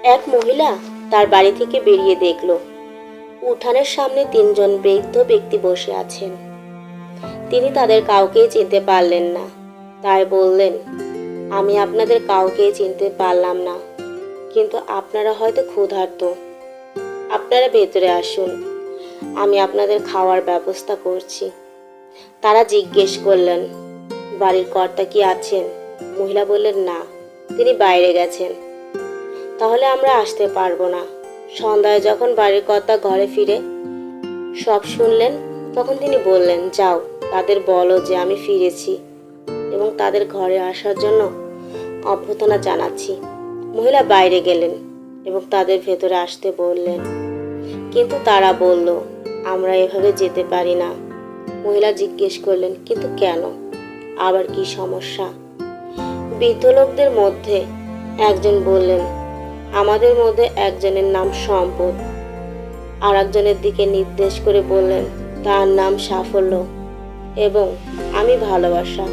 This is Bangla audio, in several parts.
এক মহিলা তার বাড়ি থেকে বেরিয়ে দেখল উঠানের সামনে তিনজন বৃদ্ধ ব্যক্তি বসে আছেন। তিনি তাদের কাউকেই চিনতে পারলেন না, তাই বললেন, আমি আপনাদের কাউকেই চিনতে পারলাম না, কিন্তু আপনারা হয়তো ক্ষুধার্ত। আপনারা ভেতরে আসুন, আমি আপনাদের খাওয়ার ব্যবস্থা করছি। তারা জিজ্ঞেস করলেন, বাড়ির কর্তা কি আছেন? মহিলা বললেন, না, তিনি বাইরে গেছেন। তাহলে আমরা আসতে পারবো না। সন্ধ্যায় যখন বাড়ির কর্তা ঘরে ফিরে সব শুনলেন, তখন তিনি বললেন, যাও, তাদের বলো যে আমি ফিরেছি এবং তাদের ঘরে আসার জন্য অভ্যর্থনা জানাচ্ছি। মহিলা বাইরে গেলেন এবং তাদের ভেতরে আসতে বললেন, কিন্তু তারা বলল, আমরা এভাবে যেতে পারি না। মহিলা জিজ্ঞেস করলেন, কিন্তু কেন? আবার কি সমস্যা? বৃদ্ধ লোকদের মধ্যে একজন বললেন, আমাদের মধ্যে একজনের নাম সম্পদ। আর একজনের দিকে নির্দেশ করে বললেন, তার নাম সাফল্য এবং আমি ভালোবাসা।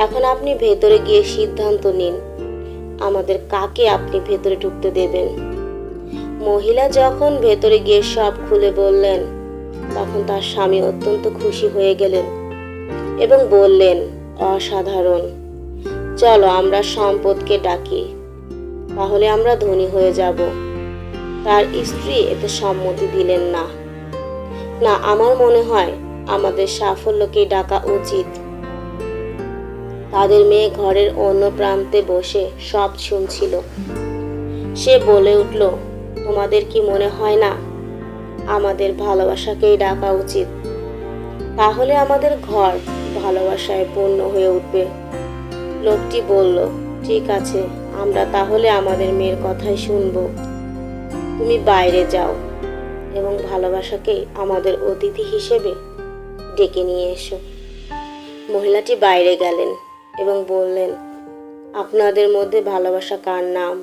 এখন আপনি ভেতরে গিয়ে সিদ্ধান্ত নিন, আমাদের কাকে আপনি ভেতরে ঢুকতে দেবেন। মহিলা যখন ভেতরে গিয়ে সব খুলে বললেন, তখন তার স্বামী অত্যন্ত খুশি হয়ে গেলেন এবং বললেন, অসাধারণ, চলো আমরা সম্পদকে ডাকি, তাহলে আমরা ধনী হয়ে যাব। তার স্ত্রী এতে সম্মতি দিলেন না। না, আমার মনে হয় আমাদের সাফল্যকে ডাকা উচিত। তাদের মেয়ে ঘরের অন্য প্রান্তে বসে সব শুনছিল। সে বলে উঠল, তোমাদের কি মনে হয় না আমাদের ভালোবাসাকেই ডাকা উচিত? তাহলে আমাদের ঘর ভালোবাসায় পূর্ণ হয়ে উঠবে। লোকটি বলল, ঠিক আছে, আমরা তাহলে আমাদের মেয়ের কথাই শুনবো। তুমি বাইরে যাও এবং ভালোবাসাকে আমাদের অতিথি হিসেবে ডেকে নিয়ে এসো। মহিলাটি বাইরে গেলেন এবং বললেন, আপনাদের মধ্যে ভালোবাসা কার নাম?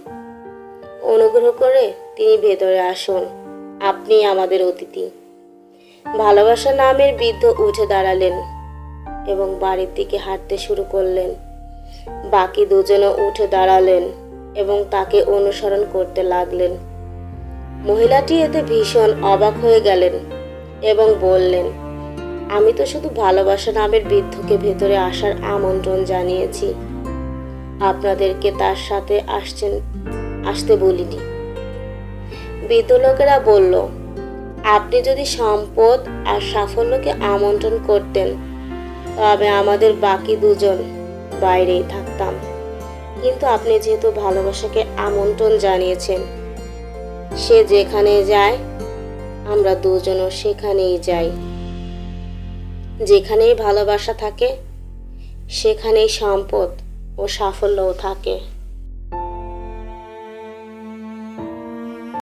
অনুগ্রহ করে তিনি ভেতরে আসুন, আপনি আমাদের অতিথি। ভালোবাসা নামের বৃদ্ধ উঠে দাঁড়ালেন এবং বাড়ির দিকে হাঁটতে শুরু করলেন। বাকি দুজনও উঠে দাঁড়ালেন এবং তাকে অনুসরণ করতে লাগলেন। মহিলাটি এতে ভীষণ অবাক হয়ে গেলেন এবং বললেন, আমি তো শুধু ভালোবাসা নামের বৃদ্ধকে ভেতরে আসার আমন্ত্রণ জানিয়েছি, আপনাদেরকে তার সাথে আসতে বলিনি। বৃদ্ধ লোকেরা বলল, আপনি যদি সম্পদ আর সাফল্যকে আমন্ত্রণ করতেন, তবে আমাদের বাকি দুজন বাইরেই থাকতাম, কিন্তু আপনি যেহেতু ভালোবাসাকে আমন্ত্রণ জানিয়েছেন, সে যেখানে যায় আমরা দুজনও সেখানেই যাই। যেখানেই ভালোবাসা থাকে সেখানেই সম্পদ ও সাফল্যও থাকে।